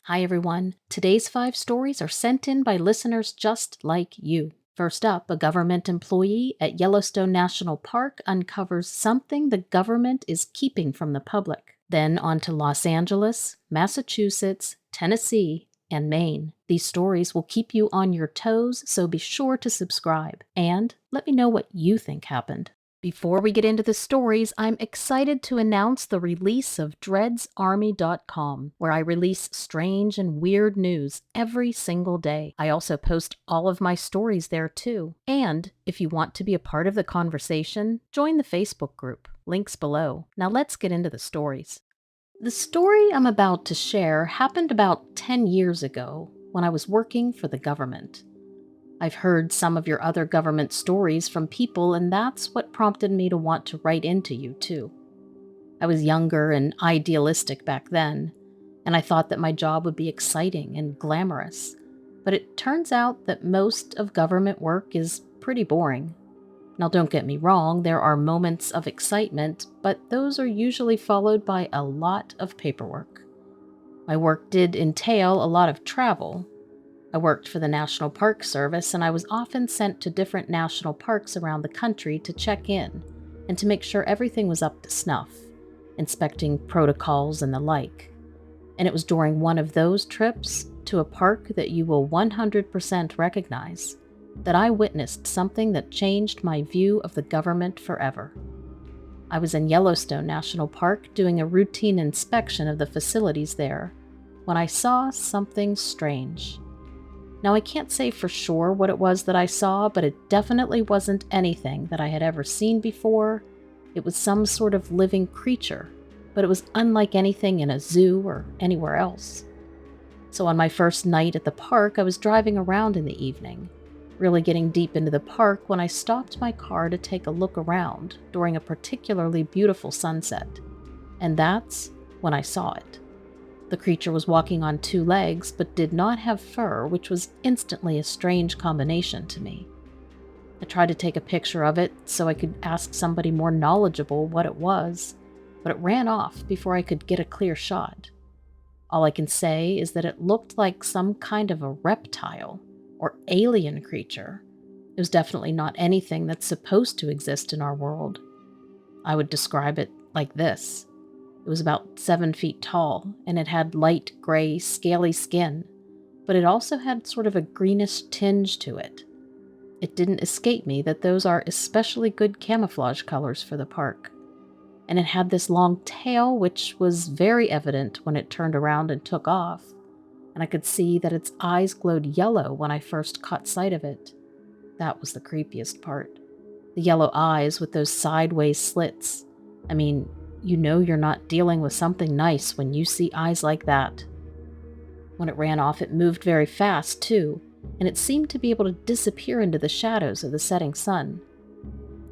Hi everyone. Today's 5 stories are sent in by listeners just like you. First up, a government employee at Yellowstone National Park uncovers something the government is keeping from the public. Then on to Los Angeles, Massachusetts, Tennessee, and Maine. These stories will keep you on your toes, so be sure to subscribe. And let me know what you think happened. Before we get into the stories, I'm excited to announce the release of dreadsarmy.com, where I release strange and weird news every single day. I also post all of my stories there too. And if you want to be a part of the conversation, join the Facebook group. Links below. Now let's get into the stories. The story I'm about to share happened about 10 years ago when I was working for the government. I've heard some of your other government stories from people, and that's what prompted me to want to write into you, too. I was younger and idealistic back then, and I thought that my job would be exciting and glamorous. But it turns out that most of government work is pretty boring. Now, don't get me wrong, there are moments of excitement, but those are usually followed by a lot of paperwork. My work did entail a lot of travel. I worked for the National Park Service, and I was often sent to different national parks around the country to check in and to make sure everything was up to snuff, inspecting protocols and the like. And it was during one of those trips to a park that you will 100% recognize that I witnessed something that changed my view of the government forever. I was in Yellowstone National Park doing a routine inspection of the facilities there when I saw something strange. Now, I can't say for sure what it was that I saw, but it definitely wasn't anything that I had ever seen before. It was some sort of living creature, but it was unlike anything in a zoo or anywhere else. So on my first night at the park, I was driving around in the evening, really getting deep into the park when I stopped my car to take a look around during a particularly beautiful sunset. And that's when I saw it. The creature was walking on 2 legs, but did not have fur, which was instantly a strange combination to me. I tried to take a picture of it so I could ask somebody more knowledgeable what it was, but it ran off before I could get a clear shot. All I can say is that it looked like some kind of a reptile or alien creature. It was definitely not anything that's supposed to exist in our world. I would describe it like this. It was about 7 feet tall, and it had light gray, scaly skin, but it also had sort of a greenish tinge to it. It didn't escape me that those are especially good camouflage colors for the park. And it had this long tail, which was very evident when it turned around and took off, and I could see that its eyes glowed yellow when I first caught sight of it. That was the creepiest part. The yellow eyes with those sideways slits. I mean, you know you're not dealing with something nice when you see eyes like that. When it ran off, it moved very fast, too, and it seemed to be able to disappear into the shadows of the setting sun.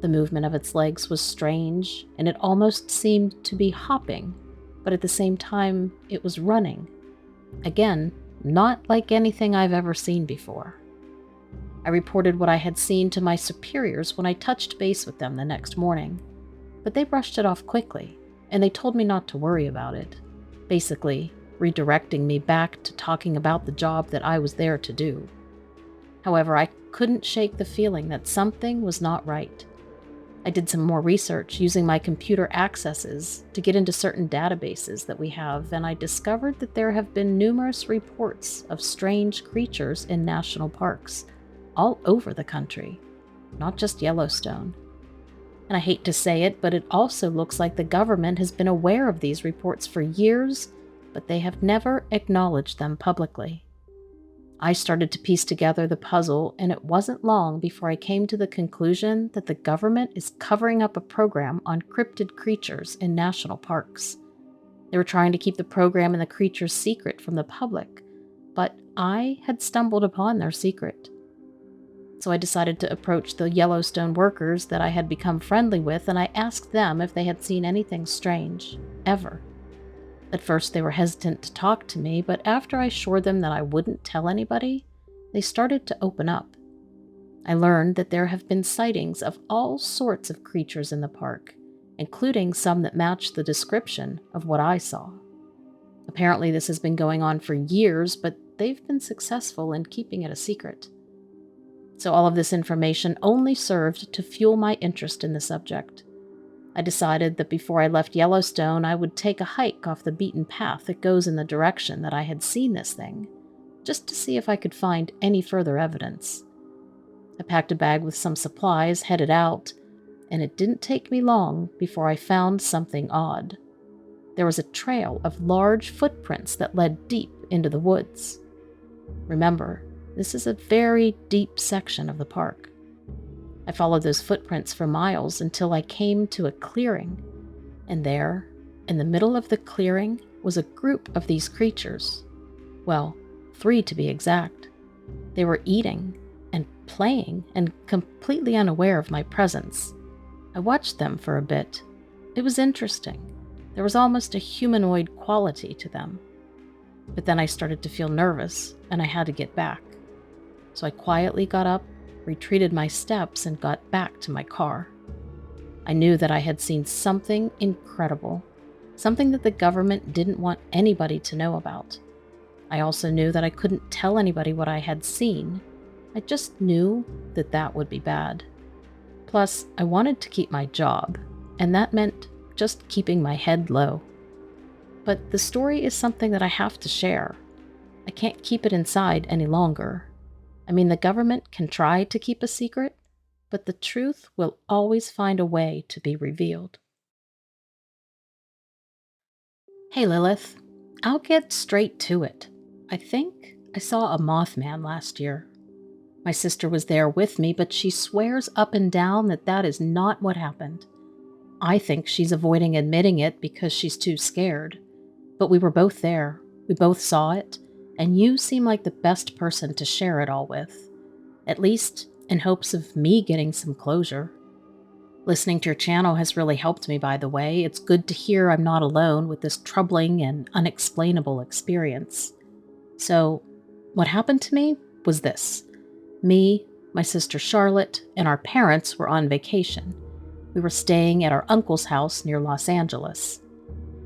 The movement of its legs was strange, and it almost seemed to be hopping, but at the same time, it was running. Again, not like anything I've ever seen before. I reported what I had seen to my superiors when I touched base with them the next morning, but they brushed it off quickly, and they told me not to worry about it, basically redirecting me back to talking about the job that I was there to do. However, I couldn't shake the feeling that something was not right. I did some more research using my computer accesses to get into certain databases that we have, and I discovered that there have been numerous reports of strange creatures in national parks all over the country, not just Yellowstone. And I hate to say it, but it also looks like the government has been aware of these reports for years, but they have never acknowledged them publicly. I started to piece together the puzzle, and it wasn't long before I came to the conclusion that the government is covering up a program on cryptid creatures in national parks. They were trying to keep the program and the creatures secret from the public, but I had stumbled upon their secret. So I decided to approach the Yellowstone workers that I had become friendly with, and I asked them if they had seen anything strange, ever. At first they were hesitant to talk to me, but after I assured them that I wouldn't tell anybody, they started to open up. I learned that there have been sightings of all sorts of creatures in the park, including some that matched the description of what I saw. Apparently, this has been going on for years, but they've been successful in keeping it a secret. So all of this information only served to fuel my interest in the subject. I decided that before I left Yellowstone, I would take a hike off the beaten path that goes in the direction that I had seen this thing, just to see if I could find any further evidence. I packed a bag with some supplies, headed out, and it didn't take me long before I found something odd. There was a trail of large footprints that led deep into the woods. Remember, this is a very deep section of the park. I followed those footprints for miles until I came to a clearing, and there, in the middle of the clearing, was a group of these creatures. Well, 3 to be exact. They were eating and playing and completely unaware of my presence. I watched them for a bit. It was interesting. There was almost a humanoid quality to them. But then I started to feel nervous, and I had to get back. So I quietly got up, retreated my steps, and got back to my car. I knew that I had seen something incredible, something that the government didn't want anybody to know about. I also knew that I couldn't tell anybody what I had seen. I just knew that that would be bad. Plus, I wanted to keep my job, and that meant just keeping my head low. But the story is something that I have to share. I can't keep it inside any longer. I mean, the government can try to keep a secret, but the truth will always find a way to be revealed. Hey Lilith, I'll get straight to it. I think I saw a Mothman last year. My sister was there with me, but she swears up and down that that is not what happened. I think she's avoiding admitting it because she's too scared. But we were both there. We both saw it, and you seem like the best person to share it all with. At least in hopes of me getting some closure. Listening to your channel has really helped me, by the way. It's good to hear I'm not alone with this troubling and unexplainable experience. So, what happened to me was this. Me, my sister Charlotte, and our parents were on vacation. We were staying at our uncle's house near Los Angeles.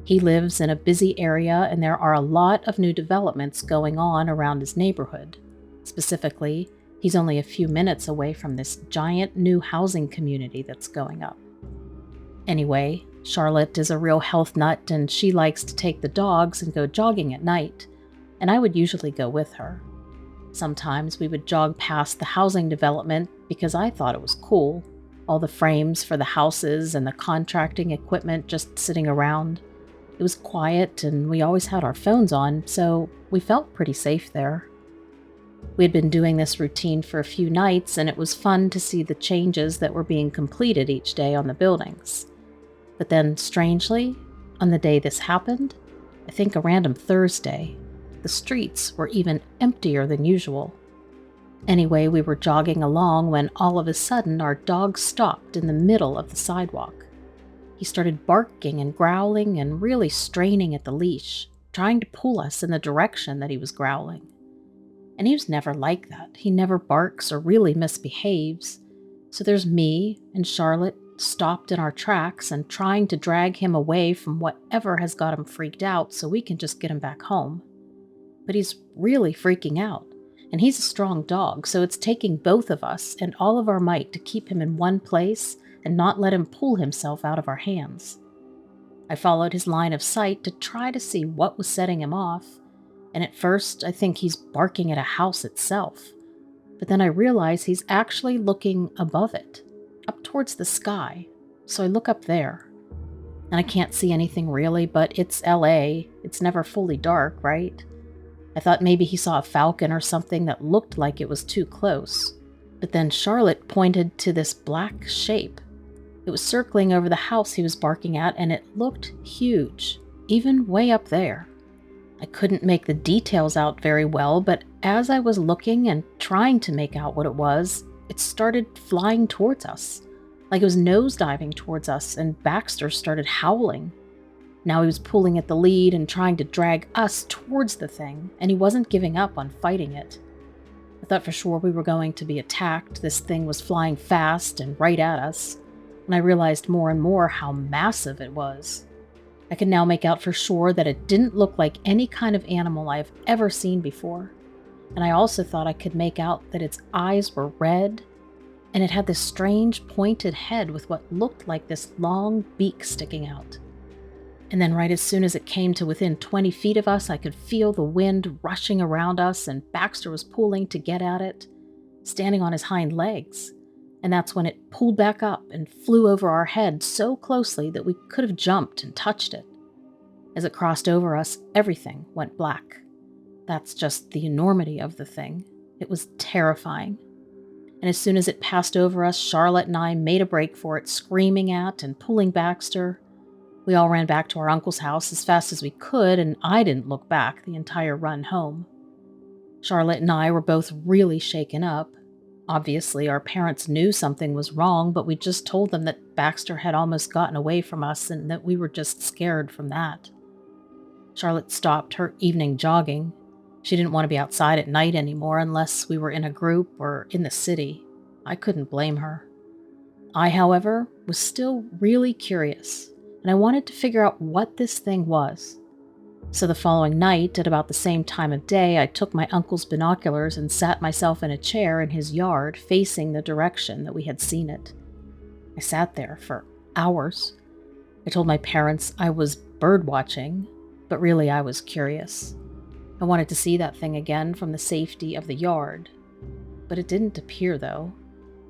He lives in a busy area, and there are a lot of new developments going on around his neighborhood. Specifically, he's only a few minutes away from this giant new housing community that's going up. Anyway, Charlotte is a real health nut, and she likes to take the dogs and go jogging at night, and I would usually go with her. Sometimes we would jog past the housing development because I thought it was cool. All the frames for the houses and the contracting equipment just sitting around. It was quiet and we always had our phones on, so we felt pretty safe there. We had been doing this routine for a few nights, and it was fun to see the changes that were being completed each day on the buildings. But then, strangely, on the day this happened, I think a random Thursday, the streets were even emptier than usual. Anyway, we were jogging along when all of a sudden our dog stopped in the middle of the sidewalk. He started barking and growling and really straining at the leash, trying to pull us in the direction that he was growling. And he was never like that. He never barks or really misbehaves. So there's me and Charlotte stopped in our tracks and trying to drag him away from whatever has got him freaked out so we can just get him back home. But he's really freaking out. And he's a strong dog, so it's taking both of us and all of our might to keep him in one place and not let him pull himself out of our hands. I followed his line of sight to try to see what was setting him off, and at first I think he's barking at a house itself. But then I realize he's actually looking above it, up towards the sky, so I look up there. And I can't see anything really, but it's LA. It's never fully dark, right? I thought maybe he saw a falcon or something that looked like it was too close. But then Charlotte pointed to this black shape. It was circling over the house he was barking at, and it looked huge, even way up there. I couldn't make the details out very well, but as I was looking and trying to make out what it was, it started flying towards us, like it was nosediving towards us, and Baxter started howling. Now he was pulling at the lead and trying to drag us towards the thing, and he wasn't giving up on fighting it. I thought for sure we were going to be attacked. This thing was flying fast and right at us, and I realized more and more how massive it was. I could now make out for sure that it didn't look like any kind of animal I have ever seen before, and I also thought I could make out that its eyes were red, and it had this strange pointed head with what looked like this long beak sticking out. And then right as soon as it came to within 20 feet of us, I could feel the wind rushing around us, and Baxter was pulling to get at it, standing on his hind legs. And that's when it pulled back up and flew over our head so closely that we could have jumped and touched it. As it crossed over us, everything went black. That's just the enormity of the thing. It was terrifying. And as soon as it passed over us, Charlotte and I made a break for it, screaming at and pulling Baxter. We all ran back to our uncle's house as fast as we could, and I didn't look back the entire run home. Charlotte and I were both really shaken up. Obviously, our parents knew something was wrong, but we just told them that Baxter had almost gotten away from us and that we were just scared from that. Charlotte stopped her evening jogging. She didn't want to be outside at night anymore unless we were in a group or in the city. I couldn't blame her. I, however, was still really curious, and I wanted to figure out what this thing was. So the following night, at about the same time of day, I took my uncle's binoculars and sat myself in a chair in his yard facing the direction that we had seen it. I sat there for hours. I told my parents I was bird watching, but really I was curious. I wanted to see that thing again from the safety of the yard. But it didn't appear, though,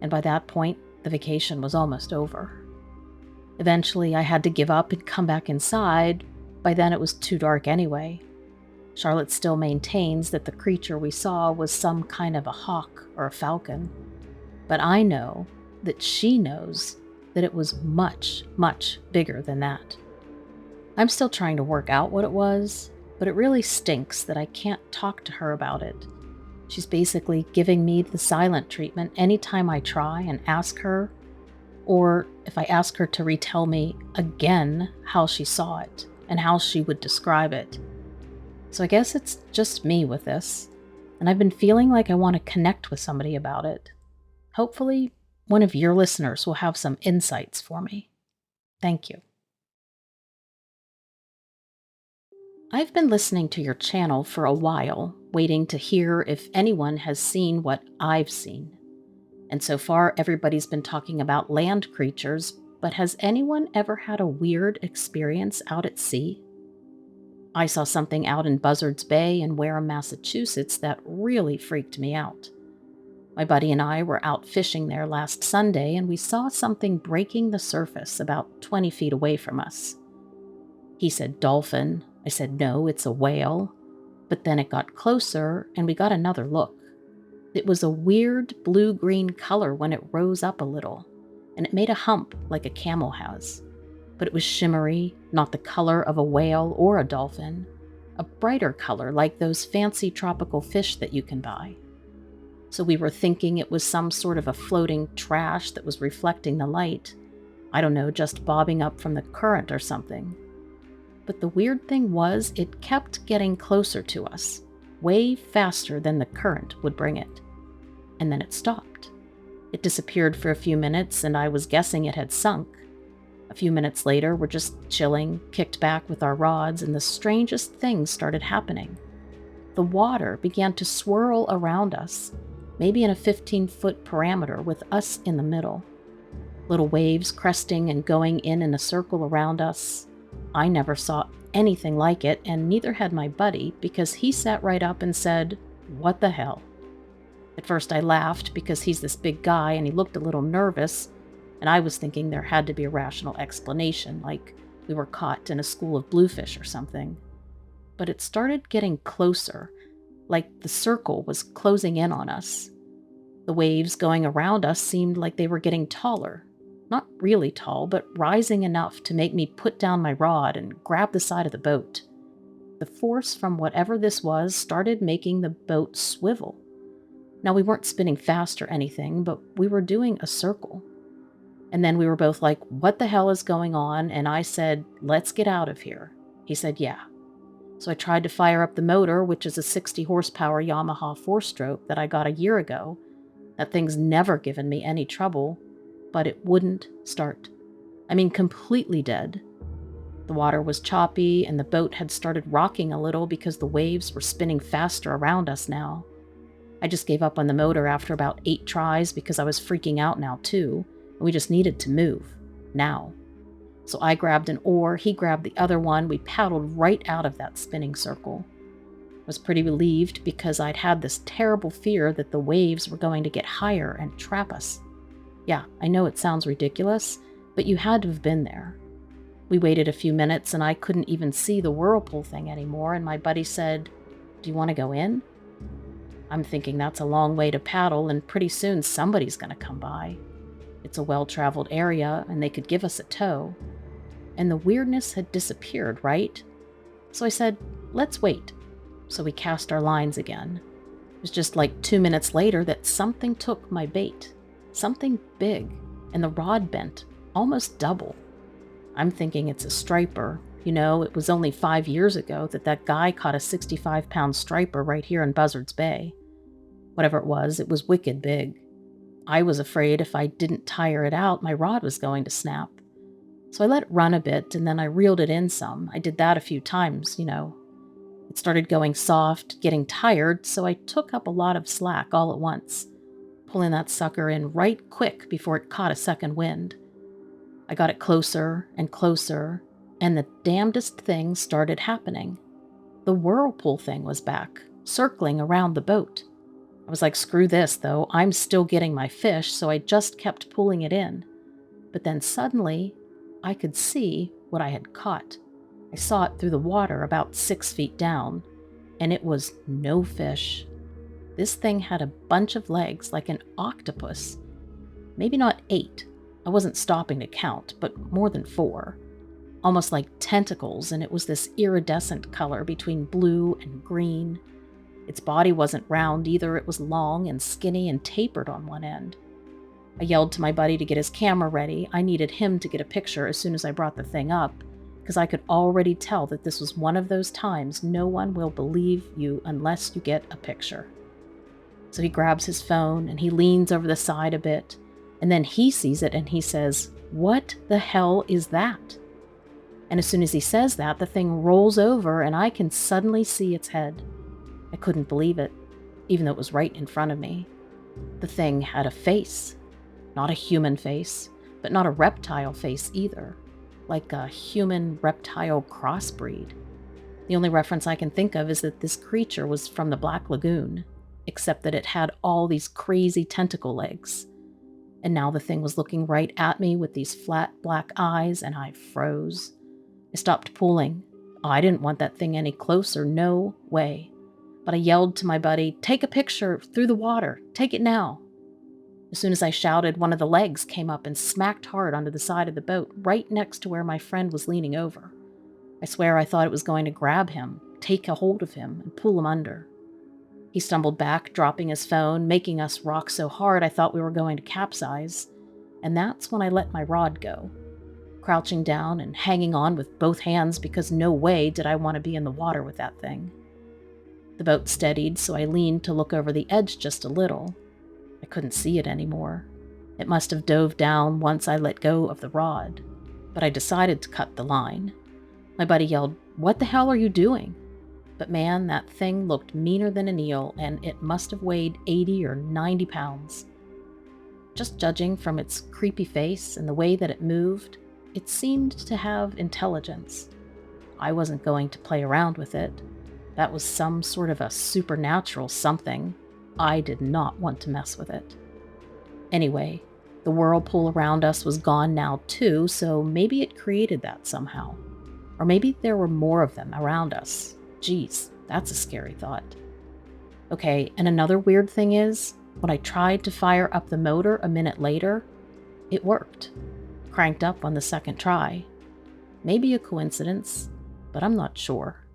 and by that point, the vacation was almost over. Eventually, I had to give up and come back inside. By then, it was too dark anyway. Charlotte still maintains that the creature we saw was some kind of a hawk or a falcon. But I know that she knows that it was much, much bigger than that. I'm still trying to work out what it was, but it really stinks that I can't talk to her about it. She's basically giving me the silent treatment anytime I try and ask her, or if I ask her to retell me again how she saw it and how she would describe it. So I guess it's just me with this, and I've been feeling like I want to connect with somebody about it. Hopefully, one of your listeners will have some insights for me. Thank you. I've been listening to your channel for a while, waiting to hear if anyone has seen what I've seen. And so far, everybody's been talking about land creatures, but has anyone ever had a weird experience out at sea? I saw something out in Buzzards Bay in Wareham, Massachusetts that really freaked me out. My buddy and I were out fishing there last Sunday, and we saw something breaking the surface about 20 feet away from us. He said dolphin. I said no, it's a whale. But then it got closer, and we got another look. It was a weird blue-green color when it rose up a little, and it made a hump like a camel has. But it was shimmery, not the color of a whale or a dolphin. A brighter color like those fancy tropical fish that you can buy. So we were thinking it was some sort of a floating trash that was reflecting the light. I don't know, just bobbing up from the current or something. But the weird thing was, it kept getting closer to us, way faster than the current would bring it. And then it stopped. It disappeared for a few minutes, and I was guessing it had sunk. A few minutes later, we're just chilling, kicked back with our rods, and the strangest things started happening. The water began to swirl around us, maybe in a 15-foot parameter with us in the middle. Little waves cresting and going in a circle around us. I never saw anything like it, and neither had my buddy, because he sat right up and said, "What the hell?" At first I laughed because he's this big guy and he looked a little nervous, and I was thinking there had to be a rational explanation, like we were caught in a school of bluefish or something. But it started getting closer, like the circle was closing in on us. The waves going around us seemed like they were getting taller. Not really tall, but rising enough to make me put down my rod and grab the side of the boat. The force from whatever this was started making the boat swivel. Now, we weren't spinning fast or anything, but we were doing a circle. And then we were both like, "What the hell is going on?" And I said, "Let's get out of here." He said, "Yeah." So I tried to fire up the motor, which is a 60 horsepower Yamaha 4-stroke that I got a year ago. That thing's never given me any trouble, but it wouldn't start. I mean, completely dead. The water was choppy, and the boat had started rocking a little because the waves were spinning faster around us now. I just gave up on the motor after about 8 tries because I was freaking out now too, and we just needed to move. Now. So I grabbed an oar, he grabbed the other one, we paddled right out of that spinning circle. I was pretty relieved because I'd had this terrible fear that the waves were going to get higher and trap us. Yeah, I know it sounds ridiculous, but you had to have been there. We waited a few minutes and I couldn't even see the whirlpool thing anymore, and my buddy said, "Do you want to go in?" I'm thinking that's a long way to paddle, and pretty soon somebody's going to come by. It's a well-traveled area, and they could give us a tow. And the weirdness had disappeared, right? So I said, "Let's wait." So we cast our lines again. It was just like 2 minutes later that something took my bait. Something big, and the rod bent, almost double. I'm thinking it's a striper. You know, it was only 5 years ago that guy caught a 65-pound striper right here in Buzzards Bay. Whatever it was wicked big. I was afraid if I didn't tire it out, my rod was going to snap. So I let it run a bit, and then I reeled it in some. I did that a few times, you know. It started going soft, getting tired, so I took up a lot of slack all at once, pulling that sucker in right quick before it caught a second wind. I got it closer and closer, and the damnedest thing started happening. The whirlpool thing was back, circling around the boat. I was like, screw this, though. I'm still getting my fish, so I just kept pulling it in. But then suddenly, I could see what I had caught. I saw it through the water about 6 feet down, and it was no fish. This thing had a bunch of legs like an octopus. Maybe not 8. I wasn't stopping to count, but more than 4. Almost like tentacles, and it was this iridescent color between blue and green. Its body wasn't round either. It was long and skinny and tapered on one end. I yelled to my buddy to get his camera ready. I needed him to get a picture as soon as I brought the thing up, because I could already tell that this was one of those times no one will believe you unless you get a picture. So he grabs his phone and he leans over the side a bit, and then he sees it and he says, "What the hell is that?" And as soon as he says that, the thing rolls over and I can suddenly see its head. I couldn't believe it, even though it was right in front of me. The thing had a face. Not a human face, but not a reptile face either. Like a human-reptile crossbreed. The only reference I can think of is that this creature was from the Black Lagoon, except that it had all these crazy tentacle legs. And now the thing was looking right at me with these flat black eyes, and I froze. I stopped pulling. I didn't want that thing any closer, no way. But I yelled to my buddy, "Take a picture through the water. Take it now." As soon as I shouted, one of the legs came up and smacked hard onto the side of the boat, right next to where my friend was leaning over. I swear I thought it was going to grab him, take a hold of him, and pull him under. He stumbled back, dropping his phone, making us rock so hard I thought we were going to capsize. And that's when I let my rod go, crouching down and hanging on with both hands because no way did I want to be in the water with that thing. The boat steadied, so I leaned to look over the edge just a little. I couldn't see it anymore. It must have dove down once I let go of the rod, but I decided to cut the line. My buddy yelled, "What the hell are you doing?" But man, that thing looked meaner than an eel, and it must have weighed 80 or 90 pounds. Just judging from its creepy face and the way that it moved, it seemed to have intelligence. I wasn't going to play around with it. That was some sort of a supernatural something. I did not want to mess with it. Anyway, the whirlpool around us was gone now too, so maybe it created that somehow. Or maybe there were more of them around us. Geez, that's a scary thought. Okay, and another weird thing is, when I tried to fire up the motor a minute later, it worked. Cranked up on the second try. Maybe a coincidence, but I'm not sure.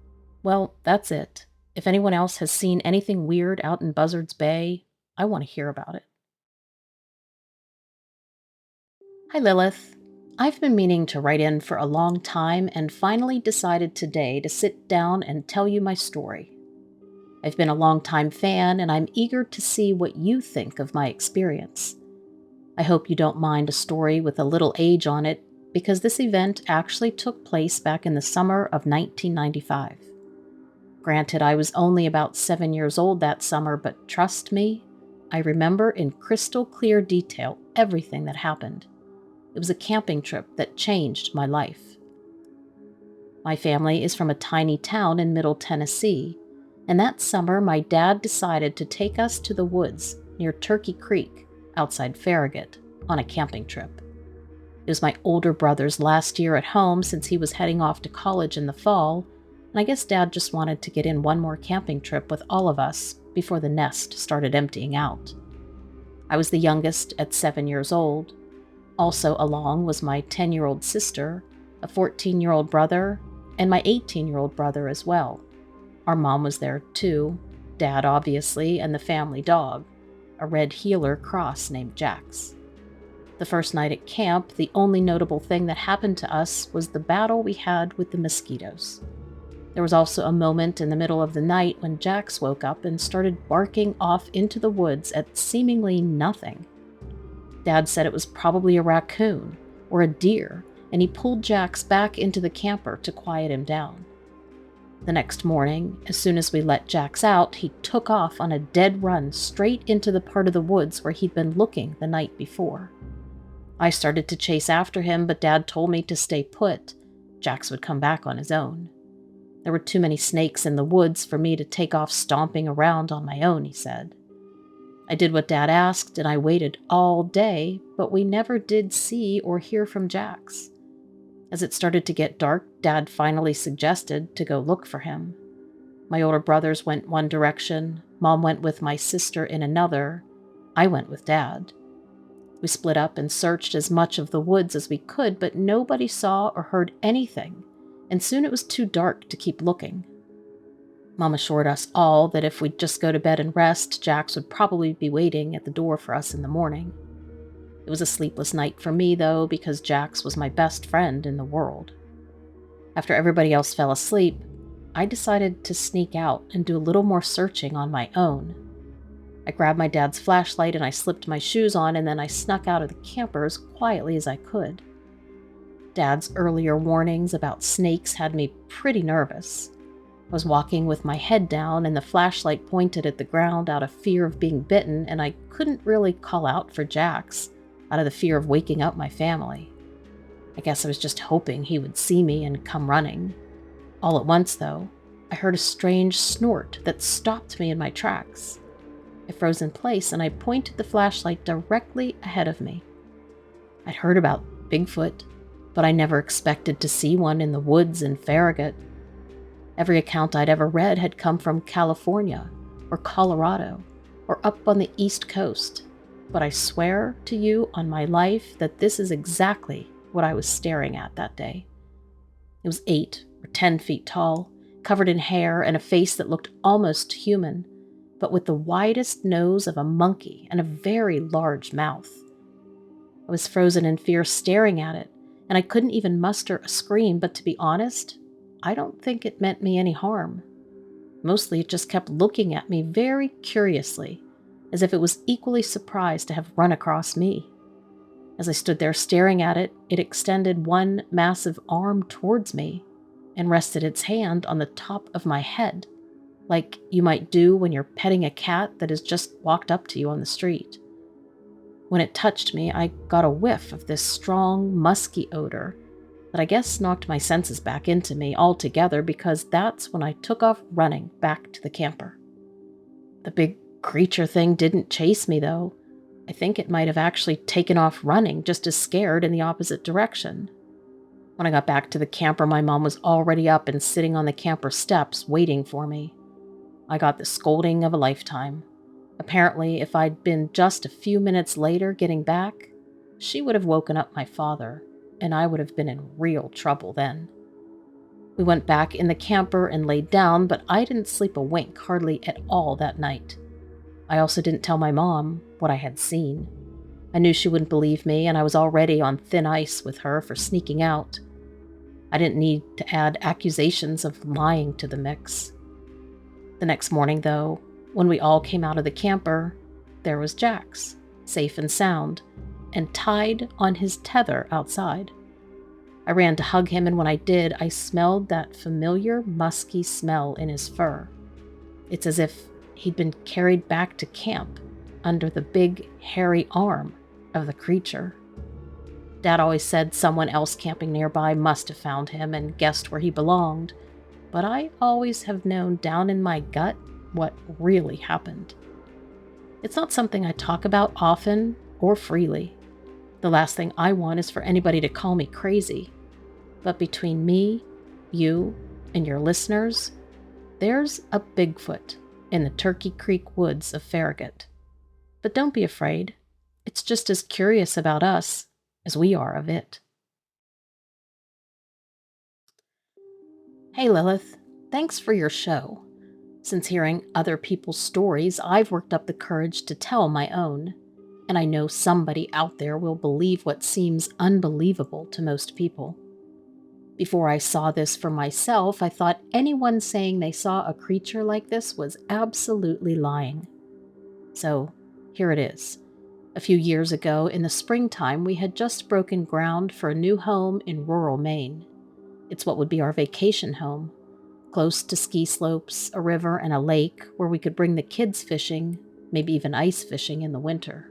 Well, that's it. If anyone else has seen anything weird out in Buzzards Bay, I want to hear about it. Hi, Lilith. I've been meaning to write in for a long time and finally decided today to sit down and tell you my story. I've been a longtime fan and I'm eager to see what you think of my experience. I hope you don't mind a story with a little age on it, because this event actually took place back in the summer of 1995. Granted, I was only about 7 years old that summer, but trust me, I remember in crystal clear detail everything that happened. It was a camping trip that changed my life. My family is from a tiny town in Middle Tennessee, and that summer my dad decided to take us to the woods near Turkey Creek outside Farragut on a camping trip. It was my older brother's last year at home since he was heading off to college in the fall, and I guess Dad just wanted to get in one more camping trip with all of us before the nest started emptying out. I was the youngest at 7 years old. Also along was my 10-year-old sister, a 14-year-old brother, and my 18-year-old brother as well. Our mom was there too, Dad obviously, and the family dog, a red heeler cross named Jax. The first night at camp, the only notable thing that happened to us was the battle we had with the mosquitoes. There was also a moment in the middle of the night when Jax woke up and started barking off into the woods at seemingly nothing. Dad said it was probably a raccoon or a deer, and he pulled Jax back into the camper to quiet him down. The next morning, as soon as we let Jax out, he took off on a dead run straight into the part of the woods where he'd been looking the night before. I started to chase after him, but Dad told me to stay put. Jax would come back on his own. There were too many snakes in the woods for me to take off stomping around on my own, he said. I did what Dad asked, and I waited all day, but we never did see or hear from Jax. As it started to get dark, Dad finally suggested to go look for him. My older brothers went one direction, Mom went with my sister in another, I went with Dad. We split up and searched as much of the woods as we could, but nobody saw or heard anything, and soon it was too dark to keep looking. Mom assured us all that if we'd just go to bed and rest, Jax would probably be waiting at the door for us in the morning. It was a sleepless night for me, though, because Jax was my best friend in the world. After everybody else fell asleep, I decided to sneak out and do a little more searching on my own. I grabbed my dad's flashlight and I slipped my shoes on, and then I snuck out of the camper as quietly as I could. Dad's earlier warnings about snakes had me pretty nervous. I was walking with my head down and the flashlight pointed at the ground out of fear of being bitten, and I couldn't really call out for Jax out of the fear of waking up my family. I guess I was just hoping he would see me and come running. All at once, though, I heard a strange snort that stopped me in my tracks. I froze in place and I pointed the flashlight directly ahead of me. I'd heard about Bigfoot, but I never expected to see one in the woods in Farragut. Every account I'd ever read had come from California or Colorado or up on the East Coast, but I swear to you on my life that this is exactly what I was staring at that day. It was 8 or 10 feet tall, covered in hair and a face that looked almost human, but with the widest nose of a monkey and a very large mouth. I was frozen in fear staring at it, and I couldn't even muster a scream, but to be honest, I don't think it meant me any harm. Mostly it just kept looking at me very curiously, as if it was equally surprised to have run across me. As I stood there staring at it, it extended one massive arm towards me and rested its hand on the top of my head, like you might do when you're petting a cat that has just walked up to you on the street. When it touched me, I got a whiff of this strong, musky odor that I guess knocked my senses back into me altogether, because that's when I took off running back to the camper. The big creature thing didn't chase me, though. I think it might have actually taken off running, just as scared, in the opposite direction. When I got back to the camper, my mom was already up and sitting on the camper steps waiting for me. I got the scolding of a lifetime. Apparently, if I'd been just a few minutes later getting back, she would have woken up my father, and I would have been in real trouble then. We went back in the camper and laid down, but I didn't sleep a wink hardly at all that night. I also didn't tell my mom what I had seen. I knew she wouldn't believe me, and I was already on thin ice with her for sneaking out. I didn't need to add accusations of lying to the mix. The next morning, though, when we all came out of the camper, there was Jax, safe and sound, and tied on his tether outside. I ran to hug him, and when I did, I smelled that familiar musky smell in his fur. It's as if he'd been carried back to camp under the big, hairy arm of the creature. Dad always said someone else camping nearby must have found him and guessed where he belonged, but I always have known down in my gut what really happened. It's not something I talk about often or freely. The last thing I want is for anybody to call me crazy. But between me, you, and your listeners, there's a Bigfoot in the Turkey Creek woods of Farragut. But don't be afraid. It's just as curious about us as we are of it. Hey Lilith, thanks for your show. Since hearing other people's stories, I've worked up the courage to tell my own, and I know somebody out there will believe what seems unbelievable to most people. Before I saw this for myself, I thought anyone saying they saw a creature like this was absolutely lying. So, here it is. A few years ago, in the springtime, we had just broken ground for a new home in rural Maine. It's what would be our vacation home, close to ski slopes, a river, and a lake where we could bring the kids fishing, maybe even ice fishing in the winter.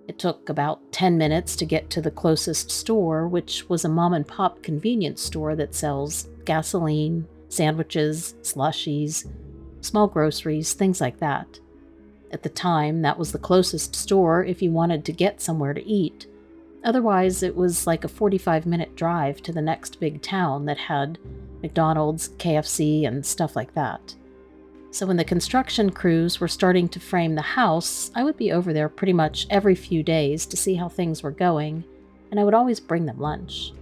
It took about 10 minutes to get to the closest store, which was a mom-and-pop convenience store that sells gasoline, sandwiches, slushies, small groceries, things like that. At the time, that was the closest store if you wanted to get somewhere to eat. Otherwise, it was like a 45-minute drive to the next big town that had McDonald's, KFC, and stuff like that. So when the construction crews were starting to frame the house, I would be over there pretty much every few days to see how things were going, and I would always bring them lunch.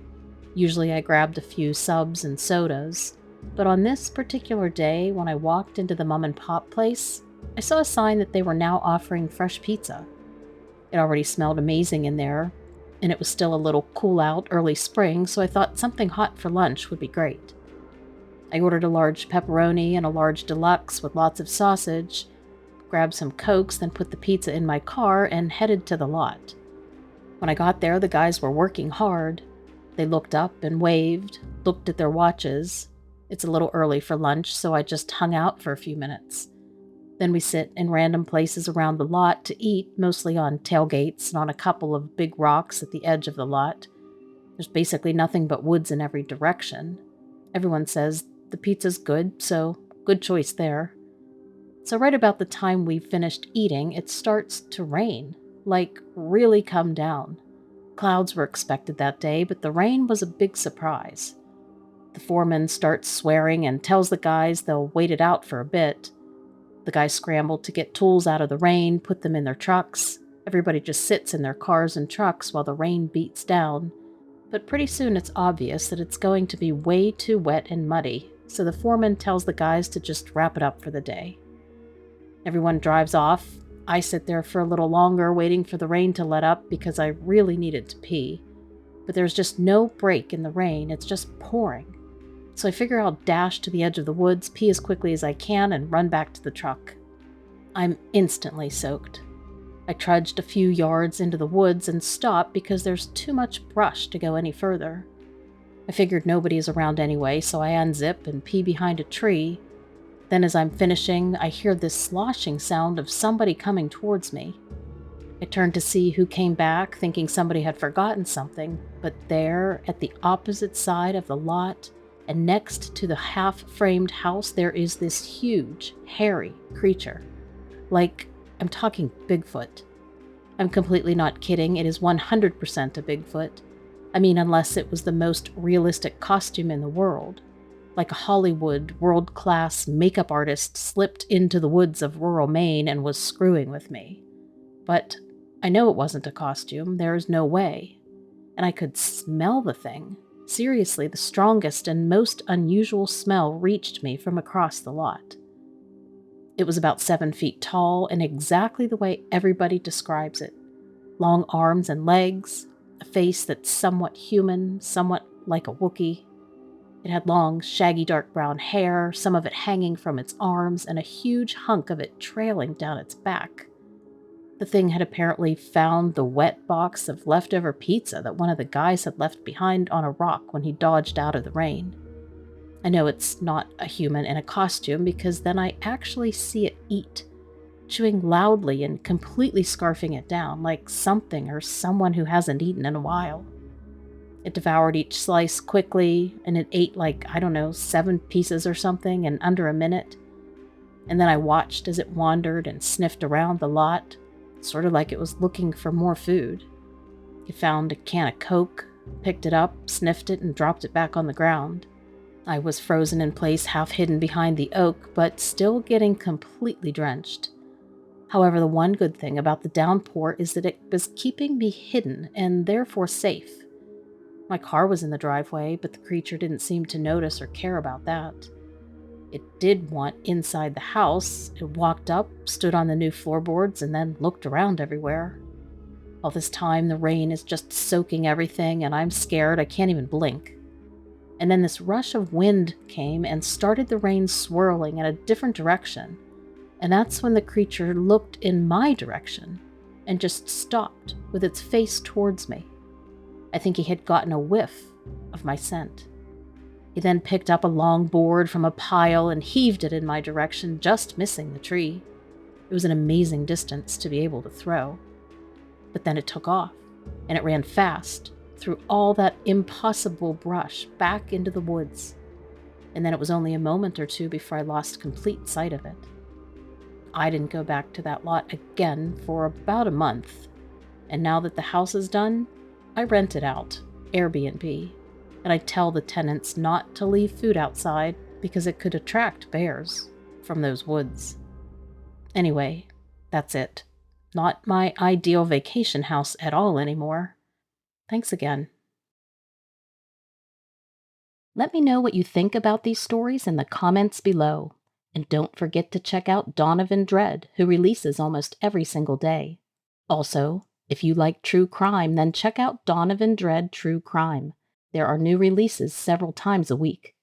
Usually I grabbed a few subs and sodas, but on this particular day, when I walked into the mom-and-pop place, I saw a sign that they were now offering fresh pizza. It already smelled amazing in there, and it was still a little cool out early spring, so I thought something hot for lunch would be great. I ordered a large pepperoni and a large deluxe with lots of sausage, grabbed some Cokes, then put the pizza in my car and headed to the lot. When I got there, the guys were working hard. They looked up and waved, looked at their watches. It's a little early for lunch, so I just hung out for a few minutes. Then we sit in random places around the lot to eat, mostly on tailgates and on a couple of big rocks at the edge of the lot. There's basically nothing but woods in every direction. Everyone says the pizza's good, so good choice there. So right about the time we finished eating, it starts to rain, like really come down. Clouds were expected that day, but the rain was a big surprise. The foreman starts swearing and tells the guys they'll wait it out for a bit. The guys scramble to get tools out of the rain, put them in their trucks. Everybody just sits in their cars and trucks while the rain beats down. But pretty soon it's obvious that it's going to be way too wet and muddy, so the foreman tells the guys to just wrap it up for the day. Everyone drives off. I sit there for a little longer waiting for the rain to let up because I really needed to pee. But there's just no break in the rain, it's just pouring. So I figure I'll dash to the edge of the woods, pee as quickly as I can, and run back to the truck. I'm instantly soaked. I trudged a few yards into the woods and stopped because there's too much brush to go any further. I figured nobody is around anyway, so I unzip and pee behind a tree. Then as I'm finishing, I hear this sloshing sound of somebody coming towards me. I turned to see who came back, thinking somebody had forgotten something, but there, at the opposite side of the lot, and next to the half-framed house, there is this huge, hairy creature. Like, I'm talking Bigfoot. I'm completely not kidding, it is 100% a Bigfoot. I mean, unless it was the most realistic costume in the world. Like a Hollywood, world-class makeup artist slipped into the woods of rural Maine and was screwing with me. But I know it wasn't a costume, there is no way. And I could smell the thing. Seriously, the strongest and most unusual smell reached me from across the lot. It was about 7 feet tall and exactly the way everybody describes it. Long arms and legs, a face that's somewhat human, somewhat like a Wookiee. It had long, shaggy dark brown hair, some of it hanging from its arms, and a huge hunk of it trailing down its back. The thing had apparently found the wet box of leftover pizza that one of the guys had left behind on a rock when he dodged out of the rain. I know it's not a human in a costume because then I actually see it eat, chewing loudly and completely scarfing it down like something or someone who hasn't eaten in a while. It devoured each slice quickly, and it ate like, 7 pieces or something in under a minute. And then I watched as it wandered and sniffed around the lot, sort of like it was looking for more food. It found a can of Coke, picked it up, sniffed it, and dropped it back on the ground. I was frozen in place, half hidden behind the oak, but still getting completely drenched. However, the one good thing about the downpour is that it was keeping me hidden and therefore safe. My car was in the driveway, but the creature didn't seem to notice or care about that. It did want inside the house. It walked up, stood on the new floorboards, and then looked around everywhere. All this time, the rain is just soaking everything, and I'm scared I can't even blink. And then this rush of wind came and started the rain swirling in a different direction. And that's when the creature looked in my direction and just stopped with its face towards me. I think he had gotten a whiff of my scent. He then picked up a long board from a pile and heaved it in my direction, just missing the tree. It was an amazing distance to be able to throw. But then it took off, and it ran fast, through all that impossible brush back into the woods, and then it was only a moment or two before I lost complete sight of it. I didn't go back to that lot again for about a month, and now that the house is done, I rent it out, Airbnb, and I tell the tenants not to leave food outside because it could attract bears from those woods. Anyway, that's it. Not my ideal vacation house at all anymore. Thanks again. Let me know what you think about these stories in the comments below. And don't forget to check out Donovan Dread, who releases almost every single day. Also, if you like true crime, then check out Donovan Dread True Crime. There are new releases several times a week.